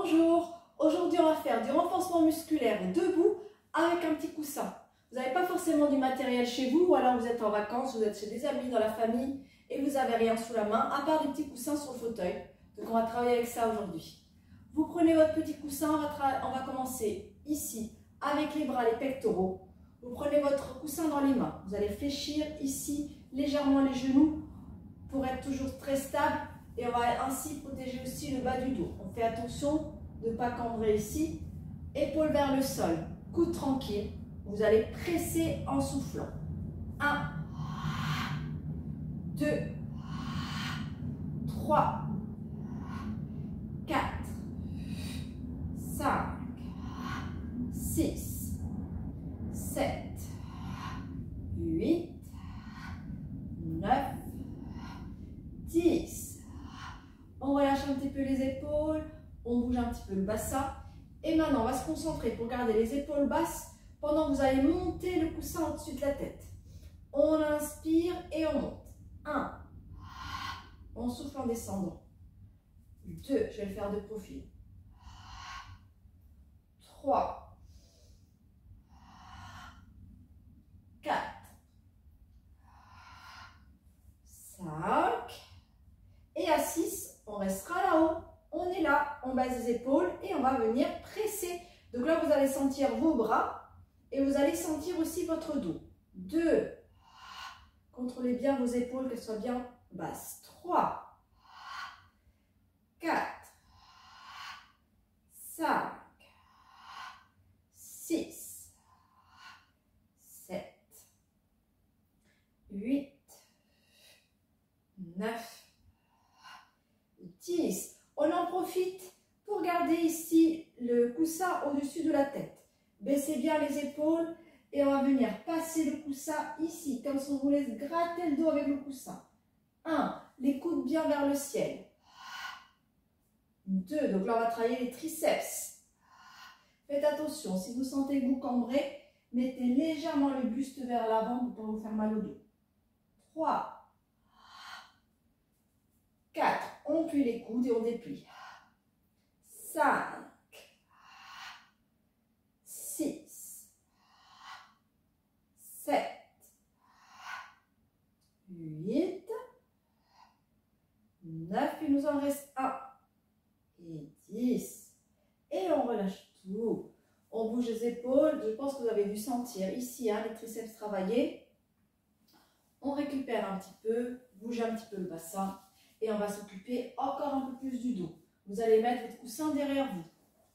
Bonjour, aujourd'hui on va faire du renforcement musculaire debout avec un petit coussin. Vous n'avez pas forcément du matériel chez vous ou alors vous êtes en vacances, vous êtes chez des amis, dans la famille et vous n'avez rien sous la main à part des petits coussins sur le fauteuil. Donc on va travailler avec ça aujourd'hui. Vous prenez votre petit coussin, on va commencer ici avec les bras, les pectoraux. Vous prenez votre coussin dans les mains, vous allez fléchir ici légèrement les genoux pour être toujours très stable. Et on va ainsi protéger aussi le bas du dos. On fait attention de ne pas cambrer ici. Épaules vers le sol. Coude tranquille. Vous allez presser en soufflant. 1, 2, 3, 4, 5, 6, 7, 8, 9, 10. On relâche un petit peu les épaules, on bouge un petit peu le bassin. Et maintenant, on va se concentrer pour garder les épaules basses pendant que vous allez monter le coussin au-dessus de la tête. On inspire et on monte. 1. On souffle en descendant. 2. Je vais le faire de profil. 3. 4. 5. Et à 6. On restera là-haut, on est là, on baisse les épaules et on va venir presser. Donc là, vous allez sentir vos bras et vous allez sentir aussi votre dos. 2, contrôlez bien vos épaules, qu'elles soient bien basses. 3, 4, 5, 6, 7, 8, 9, 10. On en profite pour garder ici le coussin au-dessus de la tête. Baissez bien les épaules et on va venir passer le coussin ici, comme si on vous laisse gratter le dos avec le coussin. 1. Les coudes bien vers le ciel. 2. Donc là, on va travailler les triceps. Faites attention, si vous sentez que vous cambrez, mettez légèrement le buste vers l'avant pour ne pas vous faire mal au dos. 3. 4. On plie les coudes et on déplie. 5, 6, 7, 8, 9, il nous en reste 1, et 10. Et on relâche tout. On bouge les épaules, je pense que vous avez dû sentir ici les triceps travailler. On récupère un petit peu, bouge un petit peu le bassin. Et on va s'occuper encore un peu plus du dos. Vous allez mettre votre coussin derrière vous.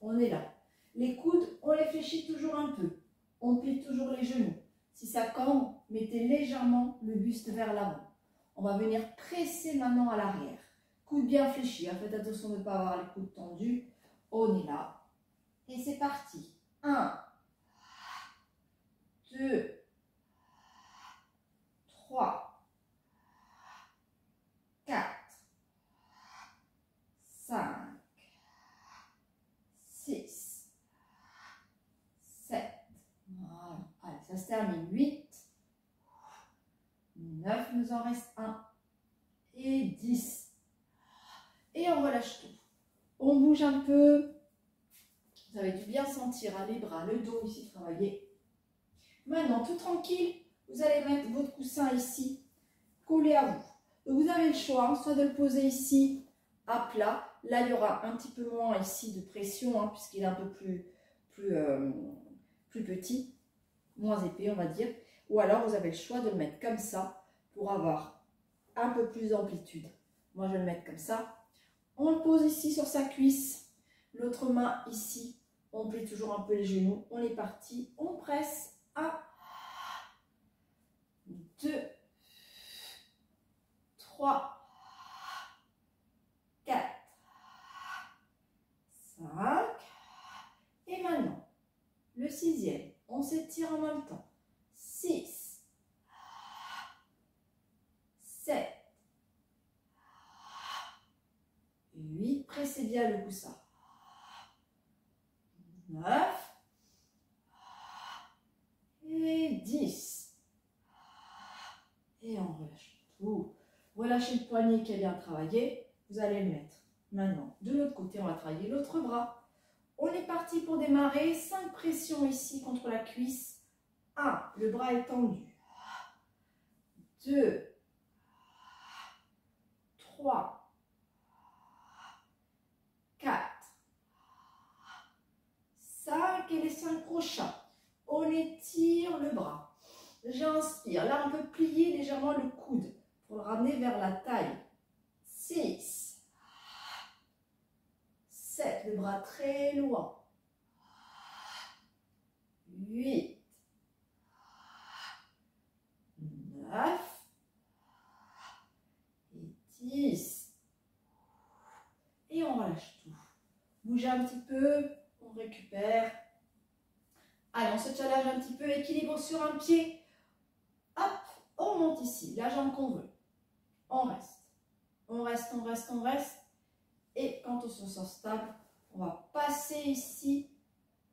On est là. Les coudes, on les fléchit toujours un peu. On plie toujours les genoux. Si ça cambre, mettez légèrement le buste vers l'avant. On va venir presser maintenant à l'arrière. Coudes bien fléchis. Faites attention de ne pas avoir les coudes tendus. On est là. Et c'est parti. 1, 2, 3, 4. 5, 6, 7, voilà. Allez, ça se termine. 8, 9, il nous en reste 1 et 10. Et on relâche tout. On bouge un peu. Vous avez dû bien sentir les bras, le dos ici travailler. Maintenant, tout tranquille, vous allez mettre votre coussin ici, collé à vous. Donc, vous avez le choix, soit de le poser ici à plat. Là, il y aura un petit peu moins ici de pression, puisqu'il est un peu plus petit, moins épais, on va dire. Ou alors, vous avez le choix de le mettre comme ça pour avoir un peu plus d'amplitude. Moi, je vais le mettre comme ça. On le pose ici sur sa cuisse. L'autre main ici. On plie toujours un peu les genoux. On est parti. On presse. 1, 2, 3, 4, 5. Et maintenant, le 6e, on s'étire en même temps. 6, 7, 8. Pressez bien le coussin. 9 et 10. Et on relâche tout. Relâchez le poignet qui a bien travaillé. Vous allez le mettre Maintenant, de l'autre côté, on va travailler l'autre bras. On est parti pour démarrer. 5 pressions ici contre la cuisse. 1, le bras est tendu. 2, 3, 4, 5 et les 5 prochains. On étire le bras. J'inspire. Là, on peut plier légèrement le coude pour le ramener vers la taille. 6, 7, le bras très loin. 8, 9 et 10. Et on relâche tout. Bougez un petit peu, on récupère. Allez, on se challenge un petit peu, équilibre sur un pied. Hop, on monte ici, la jambe qu'on veut. On reste. On reste, on reste, on reste. Et quand on se sent stable, on va passer ici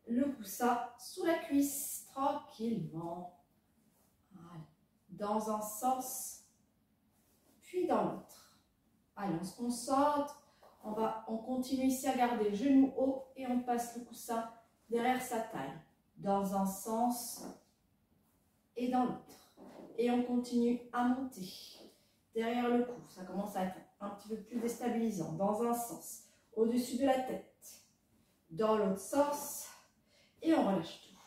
le coussin sous la cuisse, tranquillement. Allez. Dans un sens, puis dans l'autre. Allez, on se concentre. On continue ici à garder le genou haut et on passe le coussin derrière sa taille. Dans un sens et dans l'autre. Et on continue à monter derrière le cou. Ça commence à être un petit peu plus déstabilisant. Dans un sens, au-dessus de la tête. Dans l'autre sens. Et on relâche tout.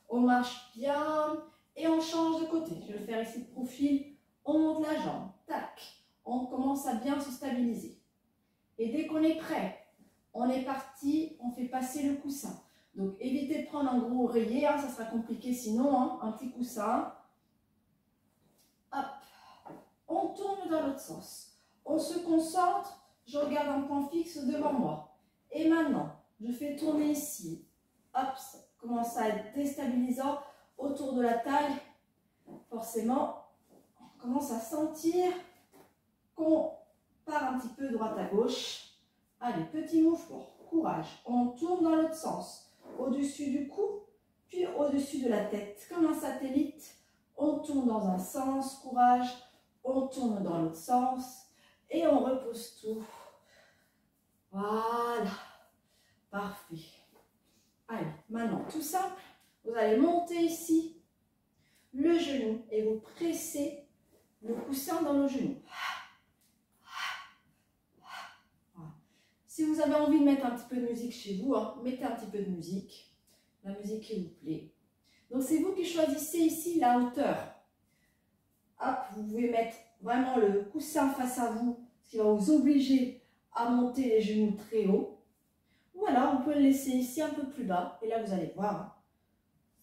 On marche bien et on change de côté. Je vais le faire ici de profil. On monte la jambe. Tac. On commence à bien se stabiliser. Et dès qu'on est prêt, on est parti. On fait passer le coussin. Donc, évitez de prendre un gros oreiller, hein, ça sera compliqué sinon, hein, un petit coussin. Hop, on tourne dans l'autre sens. On se concentre, je regarde un point fixe devant moi. Et maintenant, je fais tourner ici. Hop, ça commence à être déstabilisant autour de la taille. Forcément, on commence à sentir qu'on part un petit peu droite à gauche. Allez, petit mouvement, courage. On tourne dans l'autre sens. Au-dessus du cou, puis au-dessus de la tête. Comme un satellite, on tourne dans un sens, courage, on tourne dans l'autre sens et on repose tout. Voilà, parfait. Allez, maintenant, tout simple, vous allez monter ici le genou et vous pressez le coussin dans le genou. Si vous avez envie de mettre un petit peu de musique chez vous, hein, mettez un petit peu de musique, la musique qui vous plaît. Donc c'est vous qui choisissez ici la hauteur. Hop, vous pouvez mettre vraiment le coussin face à vous, ce qui va vous obliger à monter les genoux très haut. Ou alors, vous pouvez le laisser ici un peu plus bas. Et là, vous allez voir.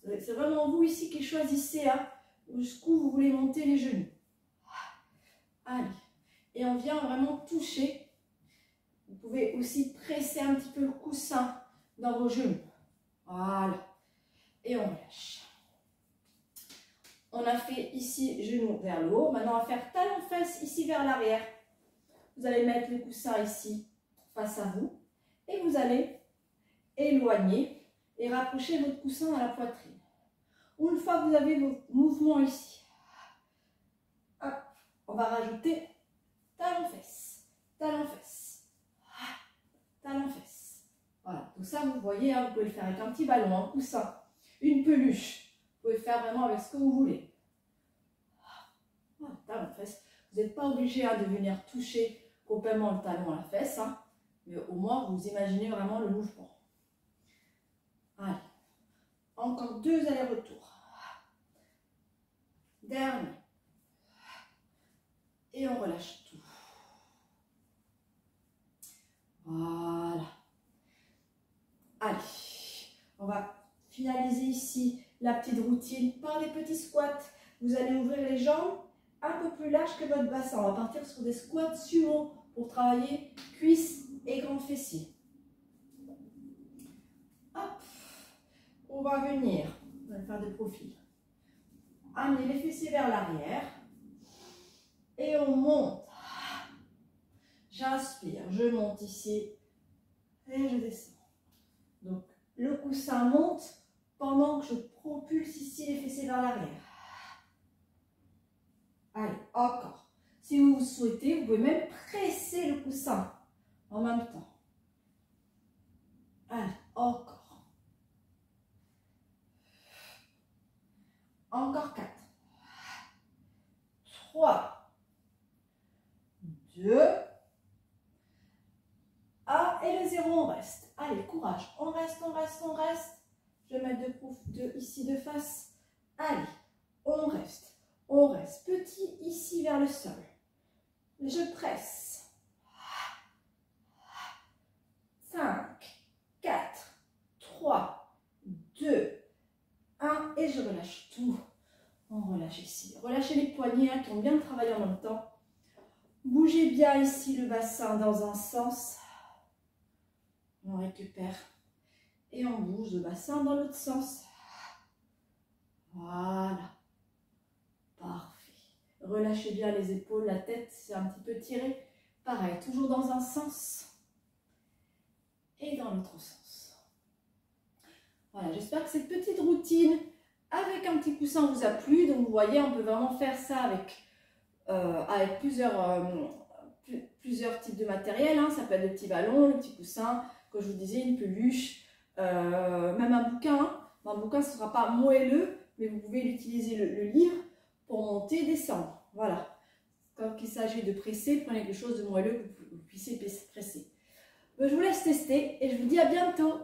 Hein, c'est vraiment vous ici qui choisissez hein, jusqu'où vous voulez monter les genoux. Allez. Et on vient vraiment toucher. Vous pouvez aussi presser un petit peu le coussin dans vos genoux. Voilà. Et on relâche. On a fait ici genou vers le haut. Maintenant, on va faire talon-fesse ici vers l'arrière. Vous allez mettre le coussin ici face à vous. Et vous allez éloigner et rapprocher votre coussin à la poitrine. Une fois que vous avez vos mouvements ici, hop, on va rajouter talon-fesse, talon-fesse, talon-fesse. Voilà, tout ça, vous voyez, hein, vous pouvez le faire avec un petit ballon, un coussin, une peluche. Vous pouvez faire vraiment avec ce que vous voulez. Voilà, talon-fesse. Vous n'êtes pas obligé hein, de venir toucher complètement le talon à la fesse, hein, mais au moins, vous imaginez vraiment le mouvement. Allez, encore 2 allers-retours. Dernier. Et on relâche tout. Voilà. Allez, on va finaliser ici la petite routine par des petits squats. Vous allez ouvrir les jambes un peu plus larges que votre bassin. On va partir sur des squats sumo pour travailler cuisses et grands fessiers. Hop, on va venir, on va faire des profils. Amener les fessiers vers l'arrière et on monte. J'inspire, je monte ici et je descends. Donc le coussin monte pendant que je propulse ici les fessiers vers l'arrière. Allez, encore. Si vous souhaitez, vous pouvez même presser le coussin en même temps. Allez, encore. Encore 4. 3, 2, 1 et le 0, on reste. Allez, courage. On reste, on reste, on reste. Je vais mettre ici de face. Allez, on reste. On reste. Petit ici vers le sol. Je presse. 5, 4, 3, 2, 1 et je relâche tout. On relâche ici. Relâchez les poignets qui ont bien travaillé en même temps. Bougez bien ici le bassin dans un sens. On récupère. Et on bouge le bassin dans l'autre sens. Voilà. Parfait. Relâchez bien les épaules, la tête, c'est un petit peu tiré. Pareil, toujours dans un sens. Et dans l'autre sens. Voilà, j'espère que cette petite routine avec un petit coussin vous a plu. Donc vous voyez, on peut vraiment faire ça avec plusieurs types de matériel. Hein. Ça peut être le petit ballon, le petit coussin, comme je vous disais, une peluche, même un bouquin. Hein. Un bouquin, ce ne sera pas moelleux, mais vous pouvez utiliser le livre pour monter et descendre. Voilà. Quand il s'agit de presser, prenez quelque chose de moelleux que vous puissiez presser. Je vous laisse tester et je vous dis à bientôt.